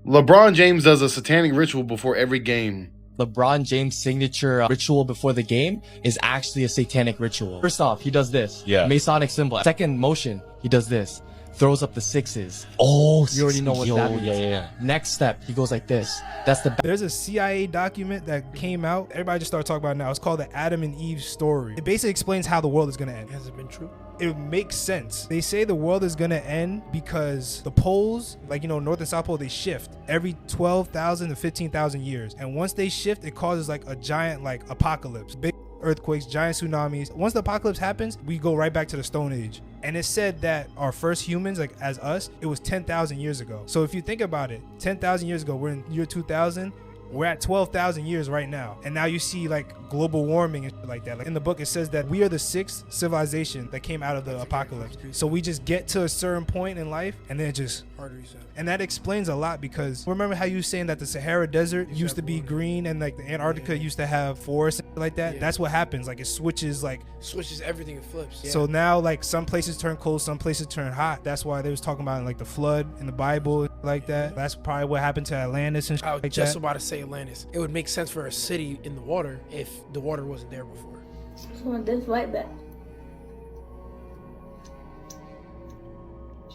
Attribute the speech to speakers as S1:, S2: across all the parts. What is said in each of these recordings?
S1: LeBron James does a satanic ritual before every game.
S2: LeBron James' signature ritual before the game is actually a satanic ritual. First off, he does this.
S3: Yeah.
S2: Masonic symbol. Second motion, he does this. Throws up the sixes.
S3: Oh,
S2: You already know what that means.
S3: Yeah.
S2: Next step, he goes like this. That's the
S4: There's a CIA document that came out. Everybody just started talking about it now. It's called the Adam and Eve story. It basically explains how the world is going to end.
S5: Has it been true?
S4: It makes sense. They say the world is going to end because the poles, like, North and South Pole, they shift every 12,000 to 15,000 years. And once they shift, it causes like a giant like apocalypse. Big earthquakes, giant tsunamis. Once the apocalypse happens, we go right back to the Stone Age. And it said that our first humans, like as us, it was 10,000 years ago. So if you think about it, 10,000 years ago, we're in year 2000. We're at 12,000 years right now. And now you see like global warming and shit like that. Like in the book, it says that we are the sixth civilization that came out of the apocalypse. So we just get to a certain point in life and then it just
S5: Hard reset.
S4: and that explains a lot, because remember how you were saying that the Sahara Desert used to be green and like the Antarctica used to have forests and shit like that?
S5: Yeah.
S4: That's what happens. Like it switches
S5: Switches everything and flips. Yeah.
S4: So now like some places turn cold, some places turn hot. That's why they was talking about like the flood in the Bible like that. That's probably what happened to Atlantis and shit
S5: I was
S4: like
S5: just
S4: that.
S5: about to say Atlantis. It would make sense for a city in the water if the water wasn't there before.
S6: So this right back.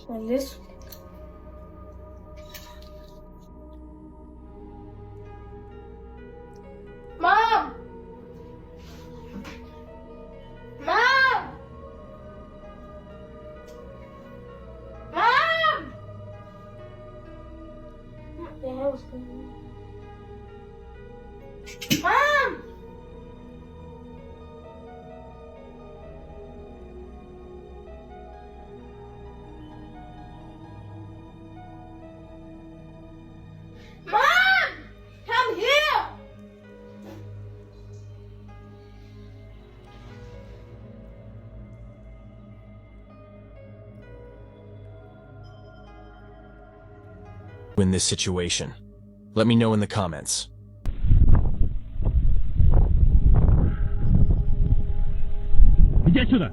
S6: And this. Mom! Mom! Mom! What the hell's going on? Mom! Mom! Come here!
S3: In this situation? Let me know in the comments.
S7: Иди сюда!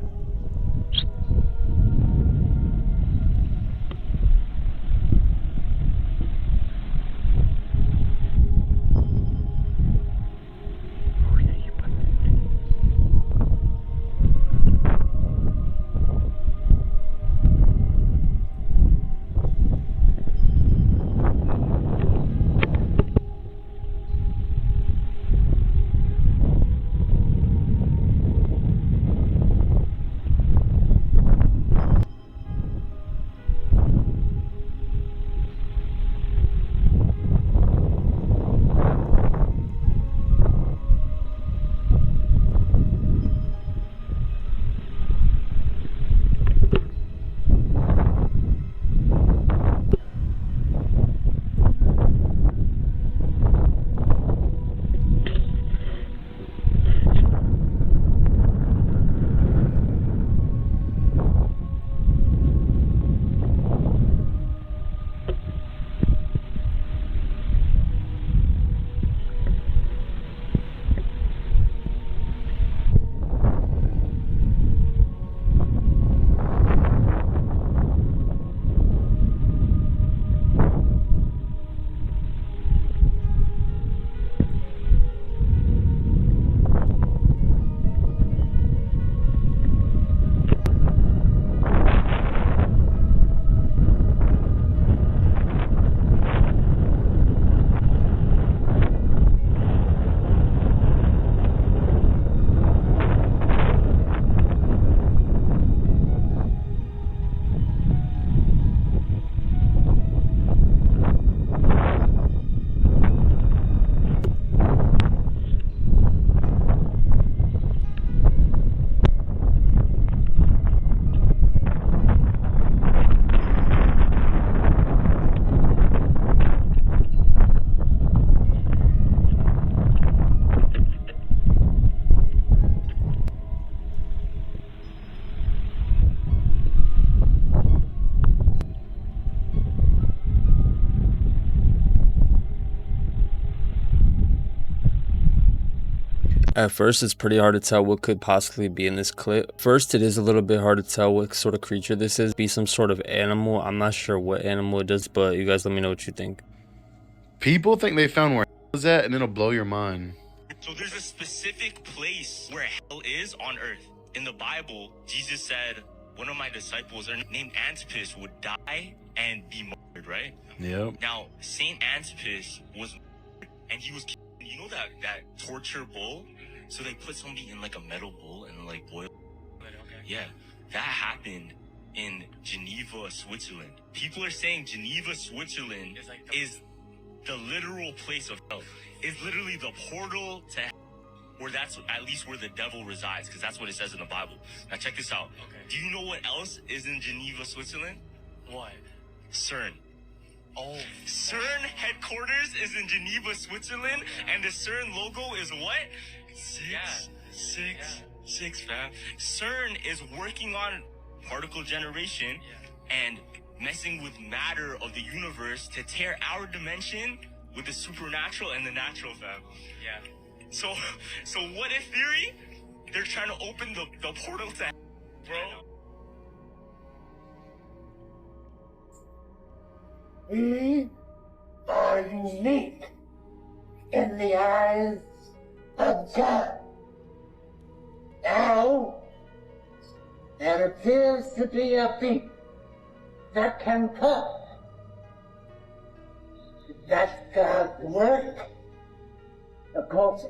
S8: At first, it's pretty hard to tell what could possibly be in this clip. First, it is a little bit hard to tell what sort of creature this is. Be some sort of animal. I'm not sure what animal it is, but you guys let me know what you think.
S1: People think they found where hell is at, and it'll blow your mind.
S9: So there's a specific place where hell is on earth. In the Bible, Jesus said, one of my disciples named Antipas would die and be martyred, right?
S1: Yep.
S9: Now, Saint Antipas was martyred, and he was, you know that torture bowl? So they put somebody in like a metal bowl and like boil. Yeah, that happened in Geneva, Switzerland. People are saying Geneva, Switzerland is the literal place of hell. It's literally the portal to hell, where that's at least where the devil resides, because that's what it says in the Bible. Now check this out. Okay. Do you know what else is in Geneva, Switzerland? What? CERN. Oh. CERN headquarters is in Geneva, Switzerland, and the CERN logo is what? Six, fam. CERN is working on particle generation and messing with matter of the universe to tear our dimension with the supernatural and the natural, fam. Yeah. So what if theory? They're trying to open the portal to hell, bro.
S10: We are unique in the eyes of God. Now, there appears to be a beat that can come. That's God's work. Of course,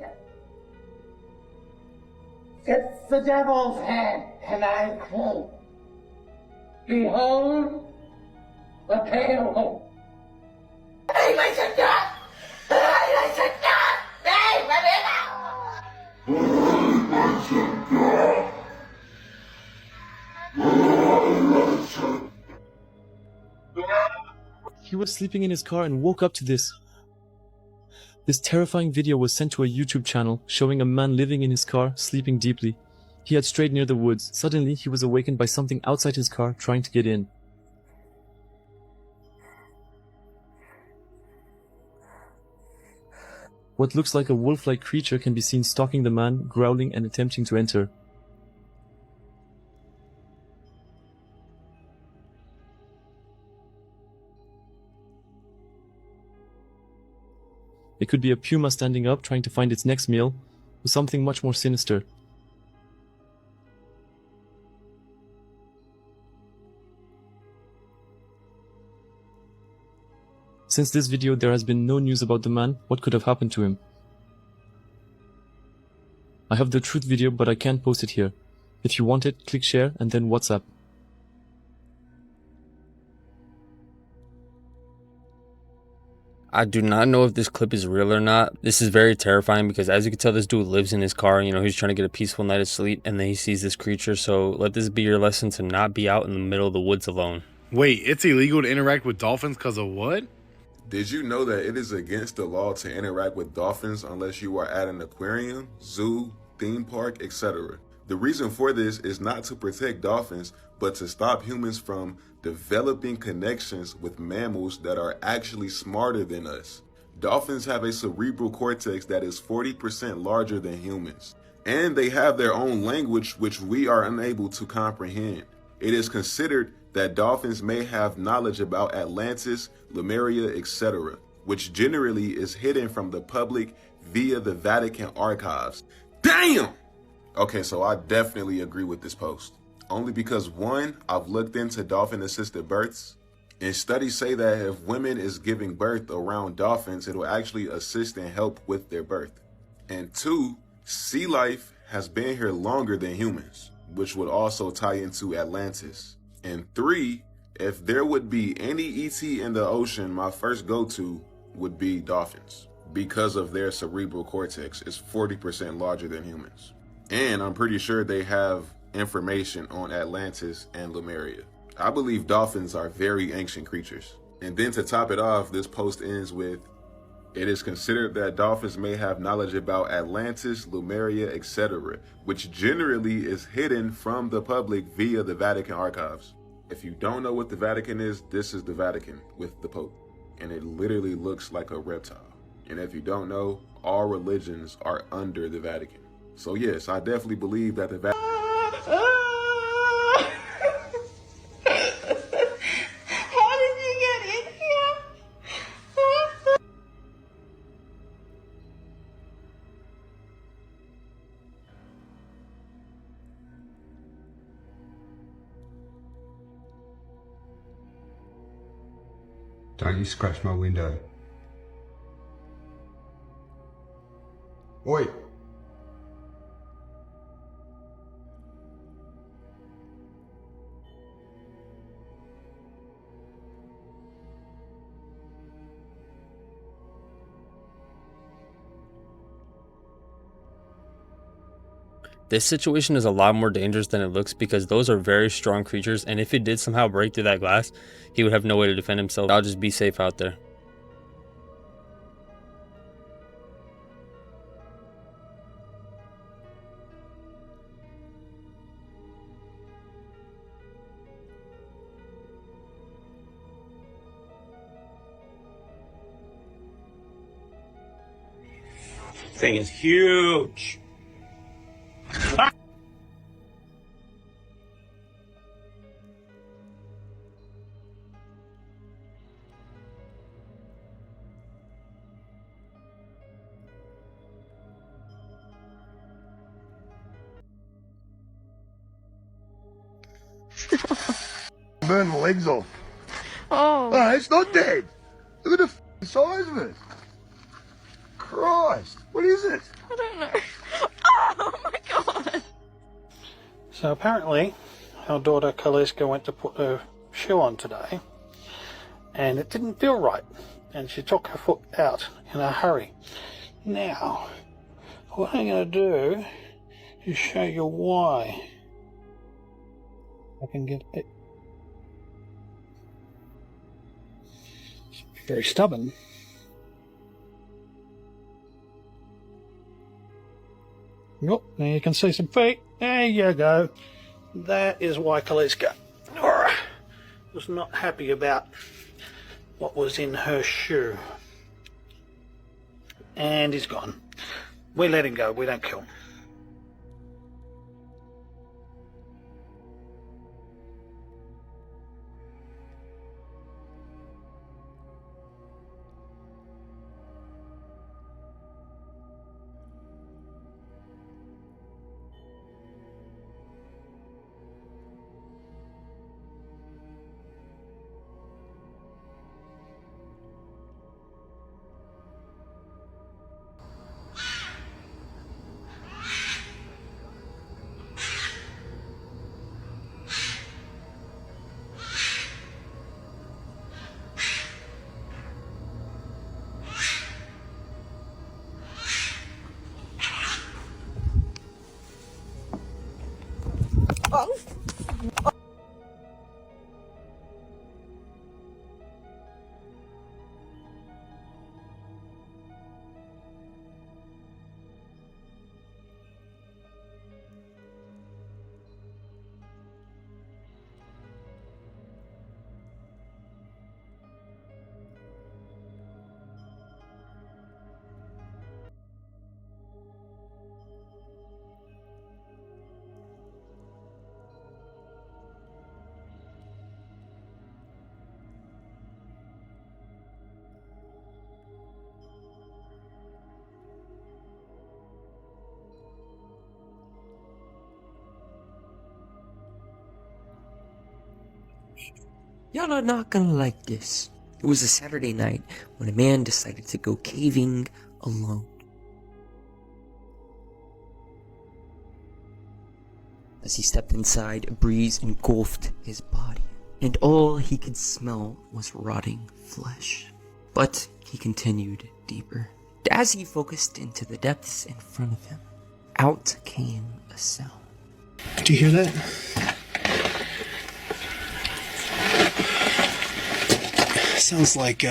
S10: it's the devil's hand, and I quote, behold, the pale hope. Hey, listen, God! Hey, listen, God! Hey, let me
S11: He was sleeping in his car and woke up to this. This terrifying video was sent to a YouTube channel showing a man living in his car, sleeping deeply. He had strayed near the woods. Suddenly, he was awakened by something outside his car trying to get in. What looks like a wolf-like creature can be seen stalking the man, growling and attempting to enter. It could be a puma standing up trying to find its next meal, or something much more sinister. Since this video there has been no news about the man, what could have happened to him? I have the truth video but I can't post it here. If you want it, click share and then WhatsApp.
S8: I do not know if this clip is real or not. This is very terrifying because as you can tell, this dude lives in his car. You know, he's trying to get a peaceful night of sleep and then he sees this creature. So let this be your lesson to not be out in the middle of the woods alone.
S1: Wait, it's illegal to interact with dolphins because of what?
S12: Did you know that it is against the law to interact with dolphins unless you are at an aquarium, zoo, theme park, etc.? The reason for this is not to protect dolphins, but to stop humans from developing connections with mammals that are actually smarter than us. Dolphins have a cerebral cortex that is 40% larger than humans, and they have their own language which we are unable to comprehend. It is considered that dolphins may have knowledge about Atlantis, Lemuria, etc., which generally is hidden from the public via the Vatican archives. Damn! Okay, so I definitely agree with this post. Only because, one, I've looked into dolphin-assisted births, and studies say that if women is giving birth around dolphins, it will actually assist and help with their birth. And two, sea life has been here longer than humans, which would also tie into Atlantis. And three, if there would be any ET in the ocean, my first go-to would be dolphins, because of their cerebral cortex is 40% larger than humans. And I'm pretty sure they have information on Atlantis and Lemuria. I believe dolphins are very ancient creatures. And then to top it off, this post ends with, it is considered that dolphins may have knowledge about Atlantis, Lemuria, etc., which generally is hidden from the public via the Vatican archives. If you don't know what the Vatican is, this is the Vatican with the Pope. And it literally looks like a reptile. And if you don't know, all religions are under the Vatican. So yes, I definitely believe that the Vatican...
S6: How did you get in here?
S13: Don't you scratch my window. Oi!
S8: This situation is a lot more dangerous than it looks because those are very strong creatures, and if he did somehow break through that glass, he would have no way to defend himself. I'll just be safe out there.
S7: Thing is huge.
S14: Burn the legs off.
S6: Oh.
S14: Oh, it's not dead. Look at the size of it. Christ, what is it?
S6: I don't know. Oh my god.
S15: So apparently, our daughter Kaliska went to put her shoe on today, and it didn't feel right, and she took her foot out in a hurry. Now, what I'm going to do is show you why. I can get it. It's very stubborn. Yep, now you can see some feet. There you go. That is why Kaliska was not happy about what was in her shoe. And he's gone. We let him go, we don't kill him.
S16: Y'all are not gonna like this. It was a Saturday night when a man decided to go caving alone. As he stepped inside, a breeze engulfed his body, and all he could smell was rotting flesh. But he continued deeper. As he focused into the depths in front of him, out came a sound.
S15: Do you hear that? Sounds like,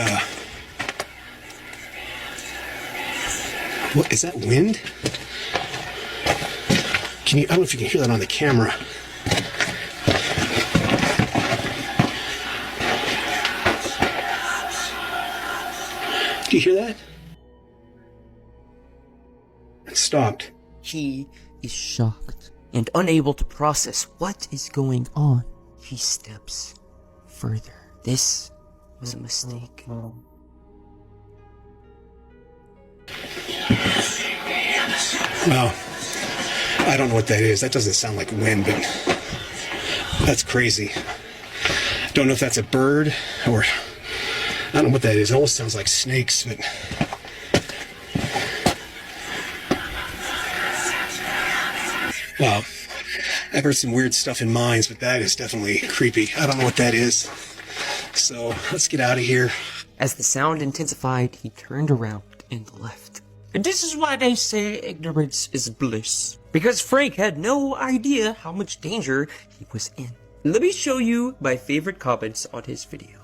S15: what, is that wind? I don't know if you can hear that on the camera. Do you hear that? It stopped.
S16: He is shocked and unable to process what is going on. He steps further. This was a mistake.
S15: Well, I don't know what that is. That doesn't sound like wind, but that's crazy. Don't know if that's a bird or
S13: I don't know what that is. It almost sounds like snakes, but... Well, I've heard some weird stuff in mines, but that is definitely creepy. I don't know what that is. So, let's get out of here.
S16: As the sound intensified, he turned around and left. And this is why they say ignorance is bliss. Because Frank had no idea how much danger he was in. Let me show you my favorite comments on his video.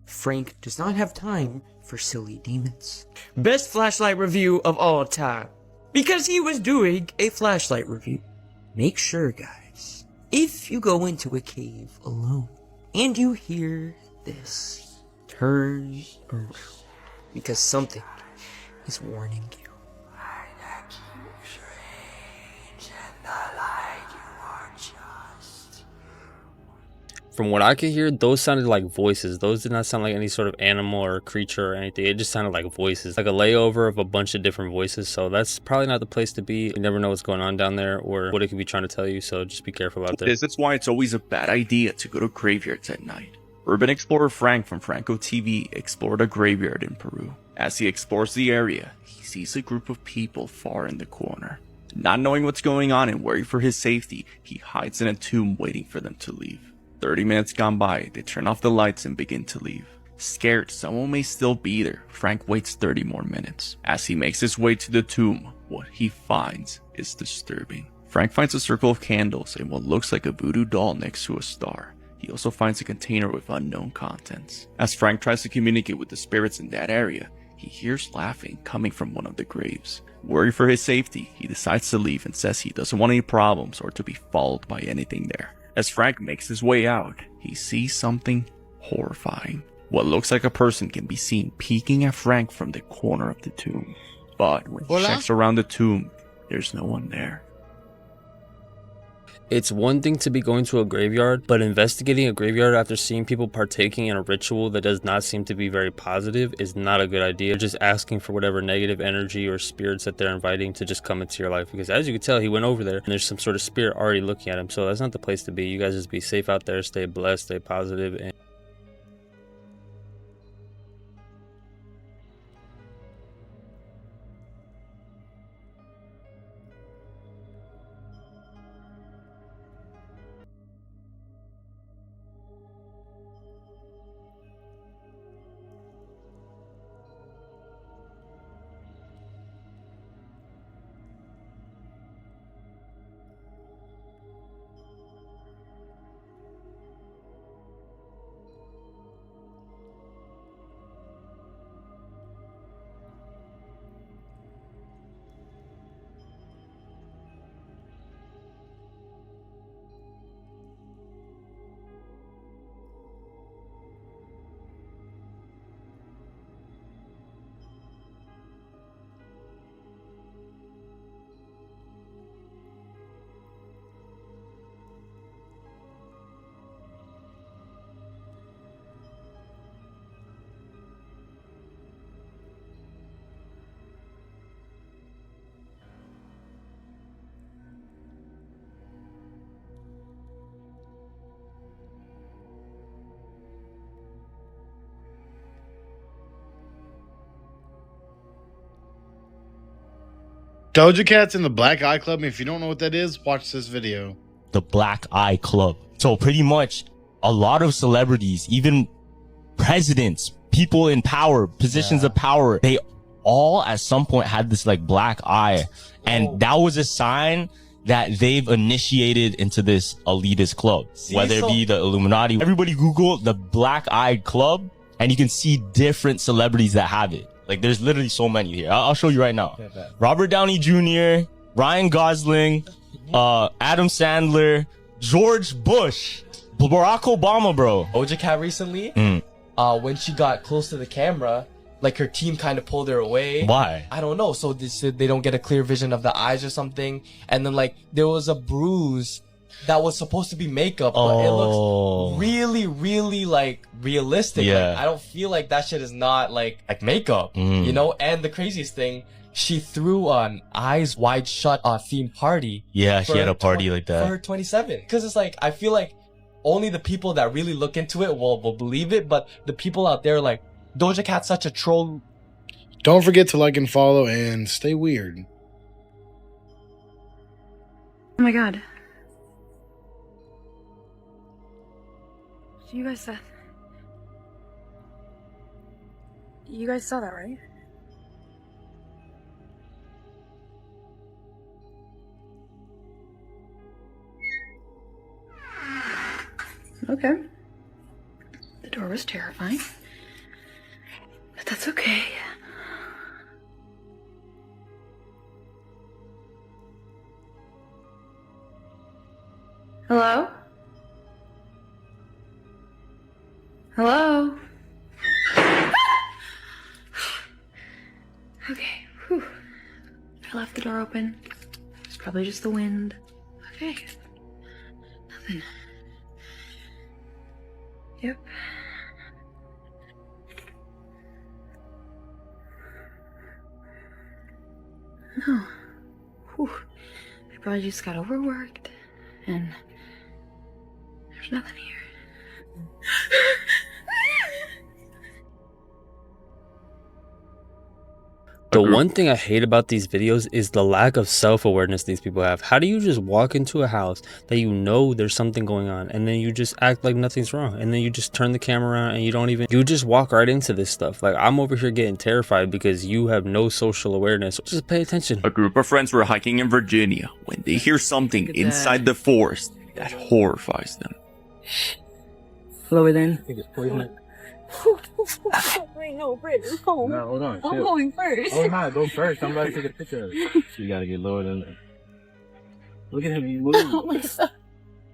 S16: Frank does not have time for silly demons. Best flashlight review of all time. Because he was doing a flashlight review. Make sure, guys, if you go into a cave alone and you hear this, turn around. Because something is warning you.
S8: From what I could hear, those sounded like voices. Those did not sound like any sort of animal or creature or anything. It just sounded like voices, like a layover of a bunch of different voices. So that's probably not the place to be. You never know what's going on down there or what it could be trying to tell you. So just be careful out there.
S17: That's why it's always a bad idea to go to graveyards at night. Urban explorer Frank from Franco TV explored a graveyard in Peru. As he explores the area, he sees a group of people far in the corner. Not knowing what's going on and worried for his safety, he hides in a tomb waiting for them to leave. 30 minutes gone by, they turn off the lights and begin to leave. Scared someone may still be there, Frank waits 30 more minutes. As he makes his way to the tomb, what he finds is disturbing. Frank finds a circle of candles and what looks like a voodoo doll next to a star. He also finds a container with unknown contents. As Frank tries to communicate with the spirits in that area, he hears laughing coming from one of the graves. Worried for his safety, he decides to leave and says he doesn't want any problems or to be followed by anything there. As Frank makes his way out, he sees something horrifying. What looks like a person can be seen peeking at Frank from the corner of the tomb. But when he checks around the tomb, there's no one there.
S8: It's one thing to be going to a graveyard, but investigating a graveyard after seeing people partaking in a ritual that does not seem to be very positive is not a good idea. Just asking for whatever negative energy or spirits that they're inviting to just come into your life. Because as you can tell, he went over there and there's some sort of spirit already looking at him. So that's not the place to be. You guys just be safe out there, stay blessed, stay positive, and
S1: Doja Cat's in the Black Eye Club. If you don't know what that is, watch this video.
S2: The Black Eye Club. So pretty much a lot of celebrities, even presidents, people in power, positions of power, they all at some point had this like black eye. And that was a sign that they've initiated into this elitist club, whether it be the Illuminati. Everybody Google the Black Eye Club and you can see different celebrities that have it. Like there's literally so many here. I'll show you right now. Robert Downey Jr., Ryan Gosling, Adam Sandler, George Bush, Barack Obama, bro.
S18: Doja Cat recently, when she got close to the camera, like her team kind of pulled her away.
S2: Why?
S18: I don't know. So they said they don't get a clear vision of the eyes or something. And then like there was a bruise that was supposed to be makeup, but it looks really, really like realistic.
S2: Yeah.
S18: Like, I don't feel like that shit is not like makeup, you know? And the craziest thing, she threw an eyes wide shut theme party.
S2: Yeah, she had a party like that.
S18: For her 27. Cause it's like, I feel like only the people that really look into it will believe it, but the people out there like, Doja Cat's such a troll.
S1: Don't forget to like and follow and stay weird.
S6: Oh my god. So you guys saw that, right? Okay. The door was terrifying. But that's okay. Hello? Hello? Okay. Whew. I left the door open. It's probably just the wind. Okay. Nothing. Yep. No. Whew. I probably just got overworked and there's nothing here.
S8: The one thing I hate about these videos is the lack of self-awareness these people have. How do you just walk into a house that you know there's something going on and then you just act like nothing's wrong, and then you just turn the camera on and you just walk right into this stuff? Like, I'm over here getting terrified because you have no social awareness. Just pay attention.
S17: A group of friends were hiking in Virginia when they hear something inside the forest that horrifies them.
S10: Slower then.
S6: Wait, no, Britt, it's home.
S19: No, hold on.
S6: I'm
S19: chill.
S6: going first.
S19: Oh, no, go first. I'm about to take a picture of it. You gotta get lower than that. Look at him. He moves.
S6: Oh my God.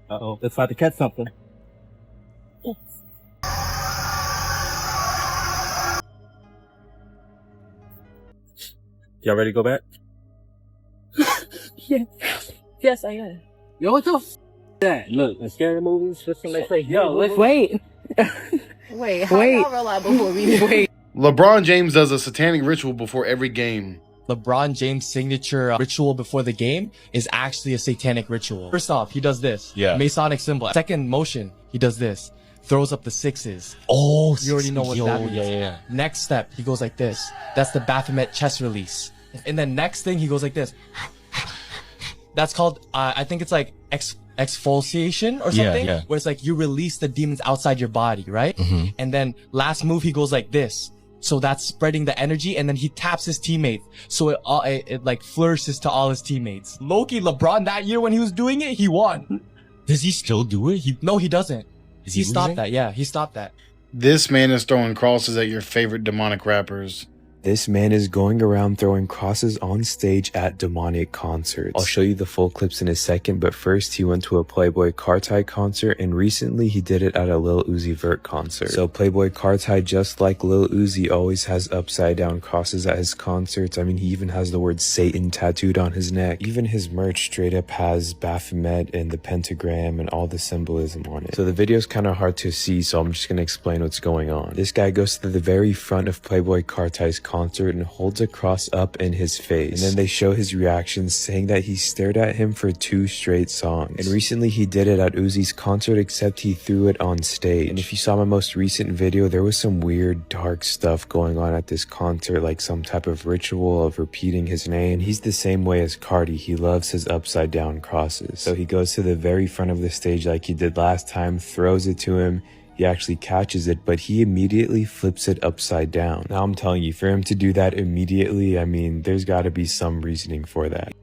S19: Uh-oh. Let's about to catch something. Y'all ready to go back?
S6: Yeah. Yes, I am.
S19: Yo, what's up? That look, in scary movies, just when they say, yo, let's
S6: Wait. Wait, how y'all realize before we wait?
S1: LeBron James does a satanic ritual before every game.
S18: LeBron James' signature ritual before the game is actually a satanic ritual. First off, he does this.
S2: Yeah.
S18: Masonic symbol. Second motion, he does this. Throws up the sixes.
S2: Oh,
S18: you already know what that means.
S2: Yeah.
S18: Next step, he goes like this. That's the Baphomet chest release. And then next thing, he goes like this. That's called, I think it's like exfoliation or something,
S2: yeah.
S18: where it's like you release the demons outside your body, right?
S2: Mhm.
S18: And then last move, he goes like this. So that's spreading the energy, and then he taps his teammates. So it like flourishes to all his teammates. Loki, LeBron, that year when he was doing it, he won.
S2: Does he still do it?
S18: No, he doesn't.
S2: Is
S18: he
S2: he
S18: stopped
S2: losing?
S18: that. Yeah, he stopped that.
S1: This man is throwing crosses at your favorite demonic rappers.
S20: This man is going around throwing crosses on stage at demonic concerts. I'll show you the full clips in a second, but first he went to a Playboi Carti concert, and recently he did it at a Lil Uzi Vert concert. So Playboi Carti, just like Lil Uzi, always has upside down crosses at his concerts. I mean, he even has the word Satan tattooed on his neck. Even his merch straight up has Baphomet and the pentagram and all the symbolism on it. So the video's kind of hard to see, so I'm just gonna explain what's going on. This guy goes to the very front of Playboi Carti's concert and holds a cross up in his face, and then they show his reactions, saying that he stared at him for 2 straight songs. And recently he did it at Uzi's concert, except he threw it on stage. And if you saw my most recent video, there was some weird dark stuff going on at this concert, like some type of ritual of repeating his name. And he's the same way as Cardi. He loves his upside down crosses. So he goes to the very front of the stage like he did last time, throws it to him. He actually catches it, but he immediately flips it upside down. Now I'm telling you, for him to do that immediately, I mean, there's got to be some reasoning for that.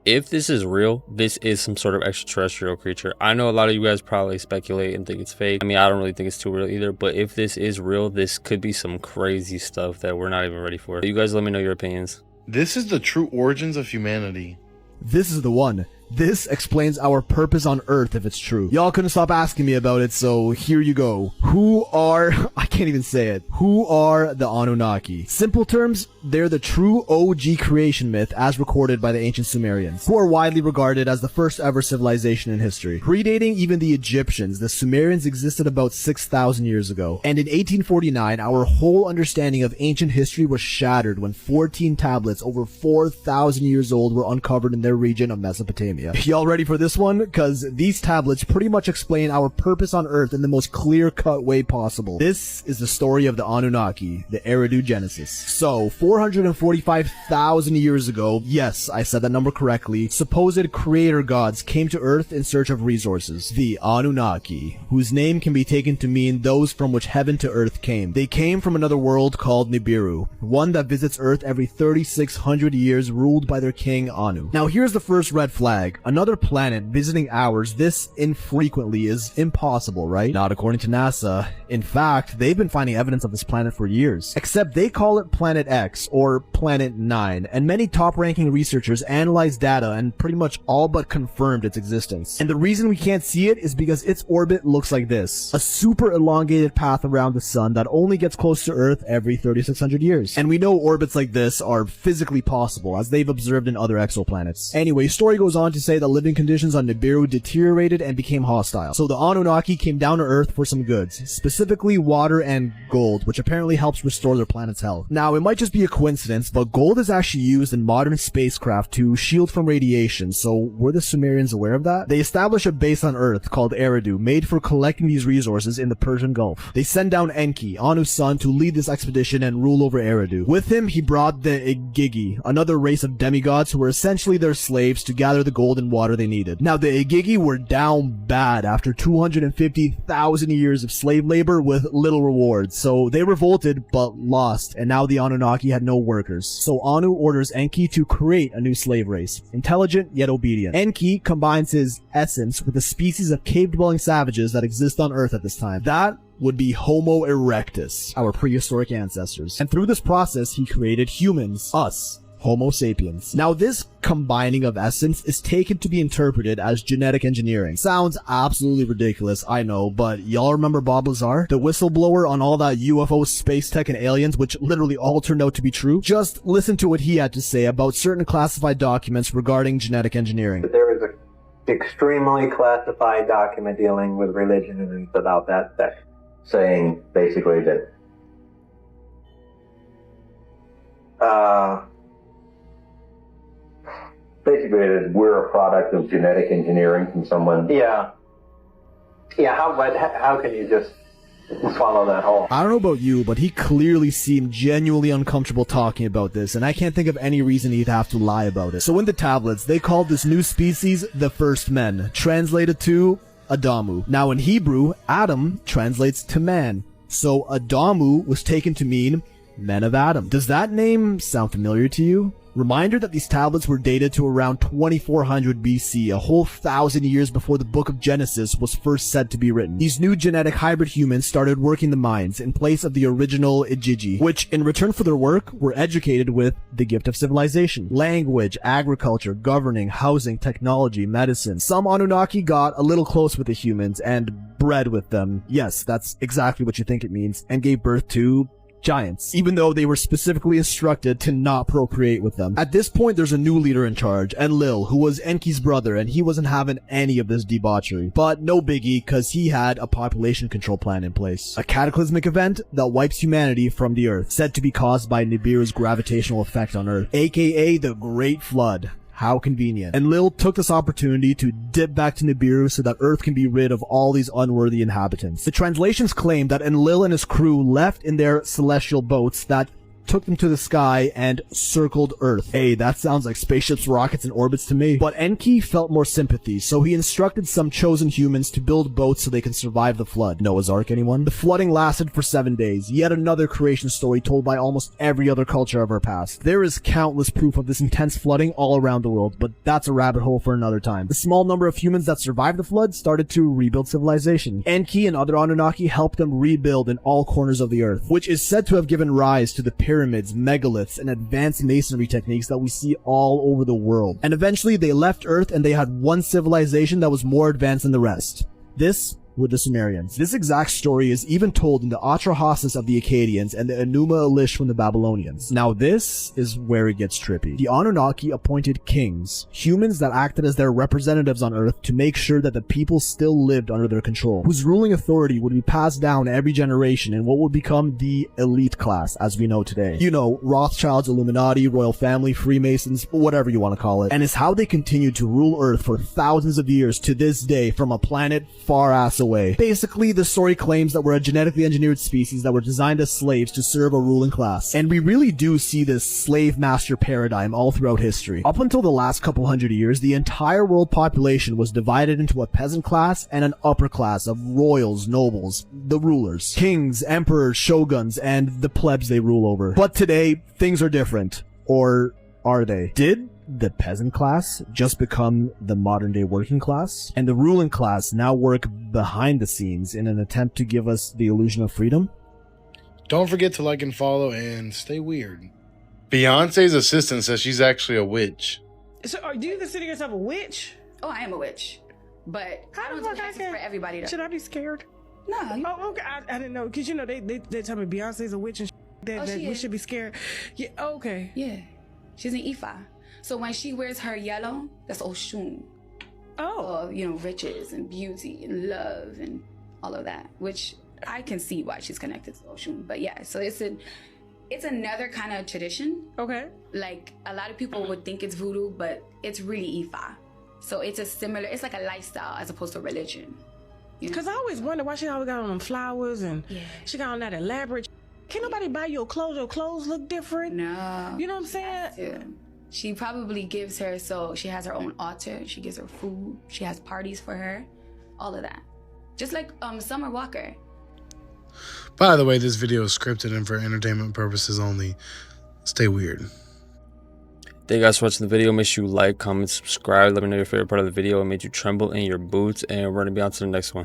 S8: If this is real, this is some sort of extraterrestrial creature. I know a lot of you guys probably speculate and think it's fake. I mean, I don't really think it's too real either, but if this is real, this could be some crazy stuff that we're not even ready for. You guys let me know your opinions.
S1: This is the true origins of humanity.
S21: This is the one. This explains our purpose on Earth if it's true. Y'all couldn't stop asking me about it, so here you go. I can't even say it. Who are the Anunnaki? Simple terms, they're the true OG creation myth as recorded by the ancient Sumerians, who are widely regarded as the first ever civilization in history. Predating even the Egyptians, the Sumerians existed about 6,000 years ago. And in 1849, our whole understanding of ancient history was shattered when 14 tablets over 4,000 years old were uncovered in their region of Mesopotamia. Y'all ready for this one? Cause these tablets pretty much explain our purpose on Earth in the most clear-cut way possible. This is the story of the Anunnaki, the Eridu Genesis. So, 445,000 years ago, yes, I said that number correctly, supposed creator gods came to Earth in search of resources. The Anunnaki, whose name can be taken to mean those from which heaven to Earth came. They came from another world called Nibiru, one that visits Earth every 3,600 years, ruled by their king Anu. Now here's the first red flag. Another planet visiting ours this infrequently is impossible, right? Not according to NASA. In fact, they've been finding evidence of this planet for years. Except they call it Planet X, or Planet 9, and many top-ranking researchers analyzed data and pretty much all but confirmed its existence. And the reason we can't see it is because its orbit looks like this. A super elongated path around the sun that only gets close to Earth every 3,600 years. And we know orbits like this are physically possible, as they've observed in other exoplanets. Anyway, story goes on to say that living conditions on Nibiru deteriorated and became hostile. So the Anunnaki came down to Earth for some goods, specifically water and gold, which apparently helps restore their planet's health. Now, it might just be a coincidence, but gold is actually used in modern spacecraft to shield from radiation, so were the Sumerians aware of that? They established a base on Earth called Eridu, made for collecting these resources in the Persian Gulf. They send down Enki, Anu's son, to lead this expedition and rule over Eridu. With him, he brought the Igigi, another race of demigods who were essentially their slaves to gather the gold and water they needed. Now, the Igigi were down bad after 250,000 years of slave labor with little rewards, so they revolted but lost, and now the Anunnaki had no workers. So Anu orders Enki to create a new slave race, intelligent yet obedient. Enki combines his essence with a species of cave-dwelling savages that exist on Earth at this time. That would be Homo erectus, our prehistoric ancestors. And through this process, he created humans, us, Homo sapiens. Now, this combining of essence is taken to be interpreted as genetic engineering. Sounds absolutely ridiculous, I know, but y'all remember Bob Lazar? The whistleblower on all that UFO, space tech, and aliens, which literally all turned out to be true? Just listen to what he had to say about certain classified documents regarding genetic engineering.
S22: There was an extremely classified document dealing with religion, and it's about that saying basically that basically that we're a product of genetic engineering from someone. Yeah. How can you just follow that whole?
S21: I don't know about you, but he clearly seemed genuinely uncomfortable talking about this, and I can't think of any reason he'd have to lie about it. So in the tablets, they called this new species the first men, translated to Adamu. Now in Hebrew, Adam translates to man, so Adamu was taken to mean men of Adam. Does that name sound familiar to you? Reminder that these tablets were dated to around 2400 BC, a whole 1,000 years before the book of Genesis was first said to be written. These new genetic hybrid humans started working the mines in place of the original Igigi, which in return for their work were educated with the gift of civilization. Language, agriculture, governing, housing, technology, medicine. Some Anunnaki got a little close with the humans and bred with them. Yes, that's exactly what you think it means, and gave birth to giants, even though they were specifically instructed to not procreate with them. At this point, there's a new leader in charge, Enlil, who was Enki's brother, and he wasn't having any of this debauchery. But no biggie, cause he had a population control plan in place. A cataclysmic event that wipes humanity from the Earth, said to be caused by Nibiru's gravitational effect on Earth, aka the Great Flood. How convenient. Enlil took this opportunity to dip back to Nibiru so that Earth can be rid of all these unworthy inhabitants. The translations claim that Enlil and his crew left in their celestial boats that took them to the sky and circled Earth. Hey, that sounds like spaceships, rockets, and orbits to me. But Enki felt more sympathy, so he instructed some chosen humans to build boats so they can survive the flood. Noah's Ark, anyone? The flooding lasted for 7 days, yet another creation story told by almost every other culture of our past. There is countless proof of this intense flooding all around the world, but that's a rabbit hole for another time. The small number of humans that survived the flood started to rebuild civilization. Enki and other Anunnaki helped them rebuild in all corners of the Earth, which is said to have given rise to the pyramids, megaliths, and advanced masonry techniques that we see all over the world. And eventually they left Earth and they had one civilization that was more advanced than the rest. This were the Sumerians. This exact story is even told in the Atrahasis of the Akkadians and the Enuma Elish from the Babylonians. Now this is where it gets trippy. The Anunnaki appointed kings, humans that acted as their representatives on Earth to make sure that the people still lived under their control, whose ruling authority would be passed down every generation in what would become the elite class as we know today. You know, Rothschilds, Illuminati, royal family, Freemasons, whatever you want to call it. And it's how they continued to rule Earth for thousands of years to this day from a planet far ass away. Basically, the story claims that we're a genetically engineered species that were designed as slaves to serve a ruling class. And we really do see this slave master paradigm all throughout history. Up until the last couple hundred years, the entire world population was divided into a peasant class and an upper class of royals, nobles, the rulers, kings, emperors, shoguns, and the plebs they rule over. But today, things are different. Or are they? Did the peasant class just become the modern day working class? And the ruling class now work behind the scenes in an attempt to give us the illusion of freedom?
S1: Don't forget to like and follow and stay weird. Beyonce's assistant says she's actually a witch.
S4: So, do you consider yourself a witch?
S6: Oh, I am a witch. But I don't do hexes for everybody though.
S4: Should I be scared?
S6: No.
S4: Oh, okay. I didn't know. Because, you know, they tell me Beyonce's a witch and that we should be scared. Yeah, okay.
S6: Yeah. She's an Ifa. So when she wears her yellow, that's Oshun.
S4: Oh.
S6: You know, riches and beauty and love and all of that, which I can see why she's connected to Oshun. But yeah, so it's another kind of tradition.
S4: Okay.
S6: Like a lot of people would think it's voodoo, but it's really Ifa. So it's it's like a lifestyle as opposed to religion.
S4: Because I always wonder why she always got on them flowers and she got on that elaborate. Can't nobody buy your clothes? Your clothes look different.
S6: No.
S4: You know what I'm saying?
S6: She probably gives her, so she has her own altar. She gives her food. She has parties for her. All of that. Just like Summer Walker.
S1: By the way, this video is scripted and for entertainment purposes only. Stay weird.
S8: Thank you guys for watching the video. Make sure you like, comment, subscribe. Let me know your favorite part of the video. It made you tremble in your boots. And we're going to be on to the next one.